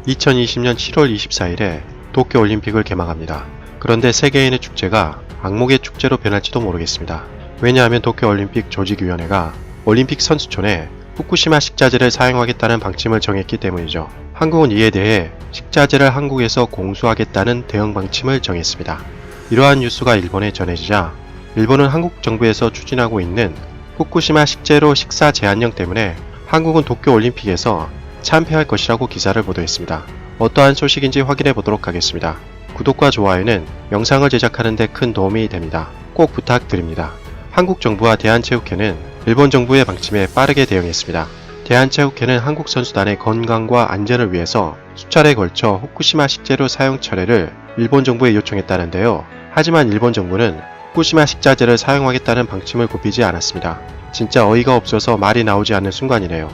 2020년 7월 24일에 도쿄올림픽을 개막합니다. 그런데 세계인의 축제가 악몽의 축제로 변할지도 모르겠습니다. 왜냐하면 도쿄올림픽 조직위원회가 올림픽 선수촌에 후쿠시마 식자재를 사용하겠다는 방침을 정했기 때문이죠. 한국은 이에 대해 식자재를 한국에서 공수하겠다는 대응 방침을 정했습니다. 이러한 뉴스가 일본에 전해지자 일본은 한국 정부에서 추진하고 있는 후쿠시마 식재료 식사 제한령 때문에 한국은 도쿄올림픽에서 참패할 것이라고 기사를 보도했습니다. 어떠한 소식인지 확인해 보도록 하겠습니다. 구독과 좋아요는 영상을 제작하는 데 큰 도움이 됩니다. 꼭 부탁드립니다. 한국 정부와 대한체육회는 일본 정부의 방침에 빠르게 대응했습니다. 대한체육회는 한국 선수단의 건강과 안전을 위해서 수차례에 걸쳐 후쿠시마 식재료 사용 철회를 일본 정부에 요청했다는데요. 하지만 일본 정부는 후쿠시마 식자재를 사용하겠다는 방침을 굽히지 않았습니다. 진짜 어이가 없어서 말이 나오지 않는 순간이네요.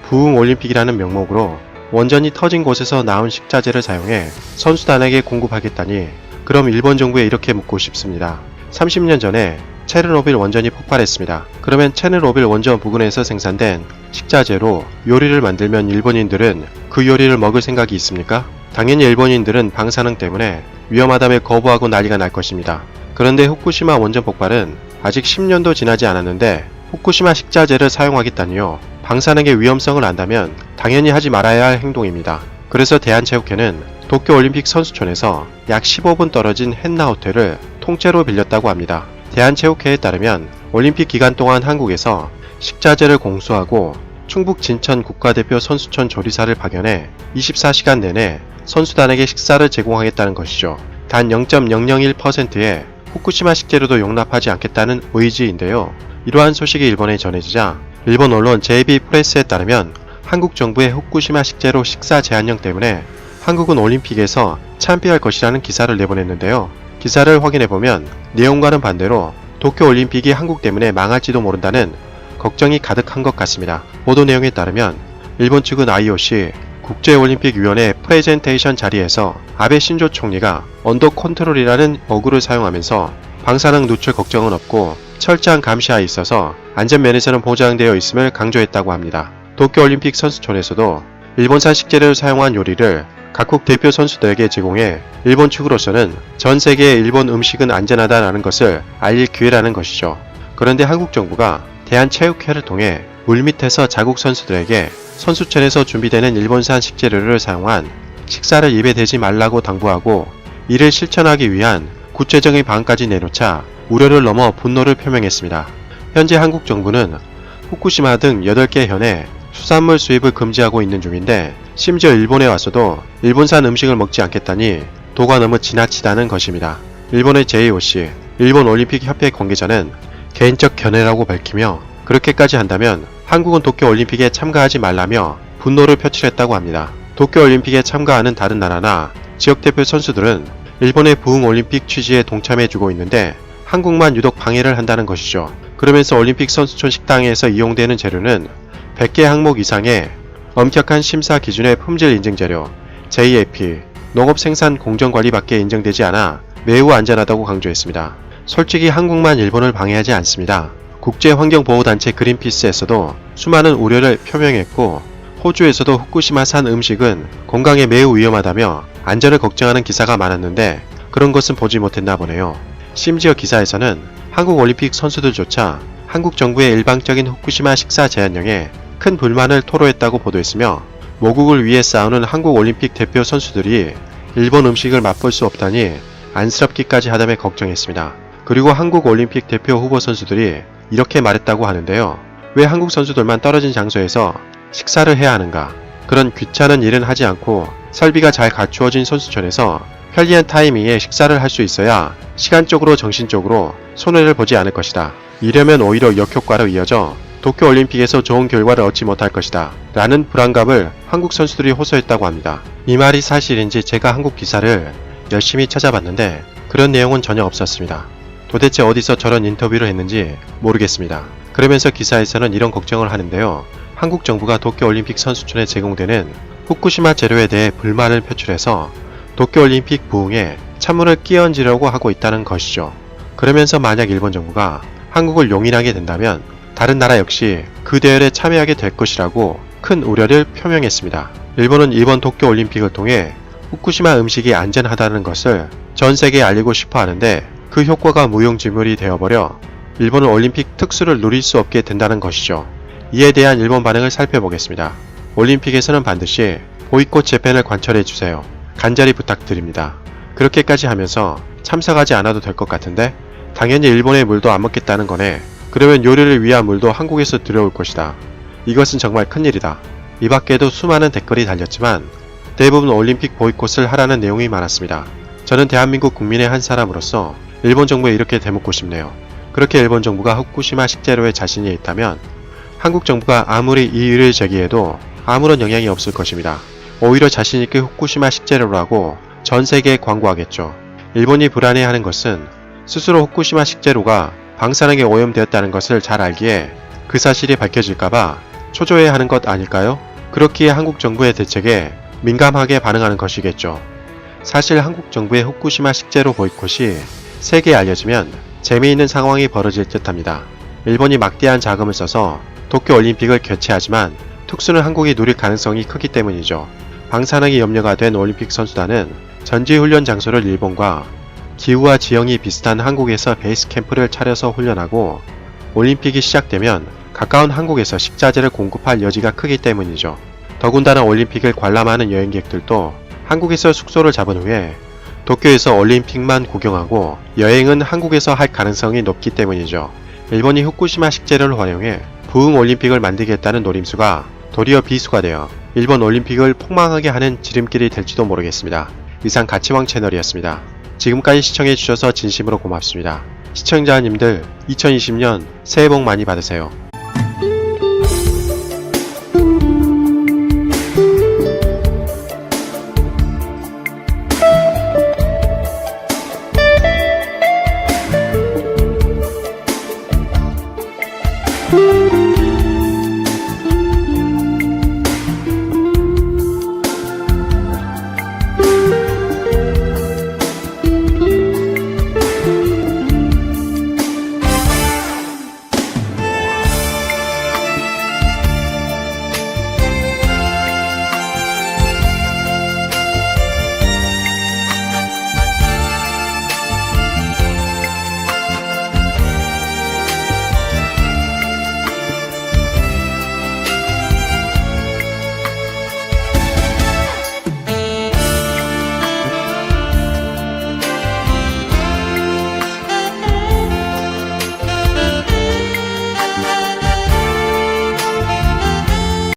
부흥올림픽이라는 명목으로 원전이 터진 곳에서 나온 식자재를 사용해 선수단에게 공급하겠다니 그럼 일본 정부에 이렇게 묻고 싶습니다. 30년 전에 체르노빌 원전이 폭발했습니다. 그러면 체르노빌 원전 부근에서 생산된 식자재로 요리를 만들면 일본인들은 그 요리를 먹을 생각이 있습니까? 당연히 일본인들은 방사능 때문에 위험하다며 거부하고 난리가 날 것입니다. 그런데 후쿠시마 원전 폭발은 아직 10년도 지나지 않았는데 후쿠시마 식자재를 사용하겠다니요. 방사능의 위험성을 안다면 당연히 하지 말아야 할 행동입니다. 그래서 대한체육회는 도쿄올림픽 선수촌에서 약 15분 떨어진 헨나 호텔을 통째로 빌렸다고 합니다. 대한체육회에 따르면 올림픽 기간 동안 한국에서 식자재를 공수하고 충북 진천 국가대표 선수촌 조리사를 파견해 24시간 내내 선수단에게 식사를 제공하겠다는 것이죠. 단 0.001%의 후쿠시마 식재료도 용납하지 않겠다는 의지인데요. 이러한 소식이 일본에 전해지자 일본 언론 JB 프레스에 따르면 한국 정부의 후쿠시마 식재료 식사 제한령 때문에 한국은 올림픽에서 참패할 것이라는 기사를 내보냈는데요. 기사를 확인해보면 내용과는 반대로 도쿄올림픽이 한국 때문에 망할지도 모른다는 걱정이 가득한 것 같습니다. 보도 내용에 따르면 일본 측은 IOC 국제올림픽위원회 프레젠테이션 자리에서 아베 신조 총리가 언더 컨트롤이라는 어구를 사용하면서 방사능 누출 걱정은 없고 철저한 감시하에 있어서 안전면에서는 보장되어 있음을 강조했다고 합니다. 도쿄올림픽 선수촌에서도 일본산 식재료를 사용한 요리를 각국 대표 선수들에게 제공해 일본 측으로서는 전 세계의 일본 음식은 안전하다라는 것을 알릴 기회라는 것이죠. 그런데 한국 정부가 대한체육회를 통해 물밑에서 자국 선수들에게 선수촌에서 준비되는 일본산 식재료를 사용한 식사를 입에 대지 말라고 당부하고 이를 실천하기 위한 구체적인 방안까지 내놓자 우려를 넘어 분노를 표명했습니다. 현재 한국 정부는 후쿠시마 등 8개 현에 수산물 수입을 금지하고 있는 중인데 심지어 일본에 와서도 일본산 음식을 먹지 않겠다니 도가 너무 지나치다는 것입니다. 일본의 JOC, 일본 올림픽 협회 관계자는 개인적 견해라고 밝히며 그렇게까지 한다면 한국은 도쿄올림픽에 참가하지 말라며 분노를 표출했다고 합니다. 도쿄올림픽에 참가하는 다른 나라나 지역대표 선수들은 일본의 부흥올림픽 취지에 동참해주고 있는데 한국만 유독 방해를 한다는 것이죠. 그러면서 올림픽 선수촌 식당에서 이용되는 재료는 100개 항목 이상의 엄격한 심사 기준의 품질 인증 재료 JAP, 농업생산공정관리밖에 인정되지 않아 매우 안전하다고 강조했습니다. 솔직히 한국만 일본을 방해하지 않습니다. 국제환경보호단체 그린피스에서도 수많은 우려를 표명했고 호주에서도 후쿠시마산 음식은 건강에 매우 위험하다며 안전을 걱정하는 기사가 많았는데 그런 것은 보지 못했나 보네요. 심지어 기사에서는 한국 올림픽 선수들조차 한국 정부의 일방적인 후쿠시마 식사 제한령에 큰 불만을 토로했다고 보도했으며 모국을 위해 싸우는 한국 올림픽 대표 선수들이 일본 음식을 맛볼 수 없다니 안쓰럽기까지 하다며 걱정했습니다. 그리고 한국 올림픽 대표 후보 선수들이 이렇게 말했다고 하는데요. 왜 한국 선수들만 떨어진 장소에서 식사를 해야 하는가? 그런 귀찮은 일은 하지 않고 설비가 잘 갖추어진 선수촌에서 편리한 타이밍에 식사를 할 수 있어야 시간적으로 정신적으로 손해를 보지 않을 것이다. 이러면 오히려 역효과로 이어져 도쿄올림픽에서 좋은 결과를 얻지 못할 것이다. 라는 불안감을 한국 선수들이 호소했다고 합니다. 이 말이 사실인지 제가 한국 기사를 열심히 찾아봤는데 그런 내용은 전혀 없었습니다. 도대체 어디서 저런 인터뷰를 했는지 모르겠습니다. 그러면서 기사에서는 이런 걱정을 하는데요. 한국 정부가 도쿄올림픽 선수촌에 제공되는 후쿠시마 재료에 대해 불만을 표출해서 도쿄올림픽 부흥에 찬물을 끼얹으려고 하고 있다는 것이죠. 그러면서 만약 일본 정부가 한국을 용인하게 된다면 다른 나라 역시 그 대열에 참여하게 될 것이라고 큰 우려를 표명했습니다. 일본은 이번 도쿄올림픽을 통해 후쿠시마 음식이 안전하다는 것을 전 세계에 알리고 싶어 하는데 그 효과가 무용지물이 되어버려 일본은 올림픽 특수를 누릴 수 없게 된다는 것이죠. 이에 대한 일본 반응을 살펴보겠습니다. 올림픽에서는 반드시 보이콧 재팬을 관철해주세요. 간절히 부탁드립니다. 그렇게까지 하면서 참석하지 않아도 될 것 같은데 당연히 일본의 물도 안 먹겠다는 거네. 그러면 요리를 위한 물도 한국에서 들여올 것이다. 이것은 정말 큰일이다. 이 밖에도 수많은 댓글이 달렸지만 대부분 올림픽 보이콧을 하라는 내용이 많았습니다. 저는 대한민국 국민의 한 사람으로서 일본 정부에 이렇게 대묻고 싶네요. 그렇게 일본 정부가 후쿠시마 식재료에 자신이 있다면 한국 정부가 아무리 이의를 제기해도 아무런 영향이 없을 것입니다. 오히려 자신있게 후쿠시마 식재료라고 전 세계에 광고하겠죠. 일본이 불안해하는 것은 스스로 후쿠시마 식재료가 방사능에 오염되었다는 것을 잘 알기에 그 사실이 밝혀질까봐 초조해하는 것 아닐까요? 그렇기에 한국 정부의 대책에 민감하게 반응하는 것이겠죠. 사실 한국 정부의 후쿠시마 식재료 보이콧이 세계에 알려지면 재미있는 상황이 벌어질 듯합니다. 일본이 막대한 자금을 써서 도쿄올림픽을 개최하지만 특수는 한국이 누릴 가능성이 크기 때문이죠. 방사능이 염려가 된 올림픽 선수단은 전지훈련 장소를 일본과 기후와 지형이 비슷한 한국에서 베이스 캠프를 차려서 훈련하고 올림픽이 시작되면 가까운 한국에서 식자재를 공급할 여지가 크기 때문이죠. 더군다나 올림픽을 관람하는 여행객들도 한국에서 숙소를 잡은 후에 도쿄에서 올림픽만 구경하고 여행은 한국에서 할 가능성이 높기 때문이죠. 일본이 후쿠시마 식재료를 활용해 부흥 올림픽을 만들겠다는 노림수가 도리어 비수가 되어 일본 올림픽을 폭망하게 하는 지름길이 될지도 모르겠습니다. 이상 가치왕 채널이었습니다. 지금까지 시청해주셔서 진심으로 고맙습니다. 시청자님들 2020년 새해 복 많이 받으세요.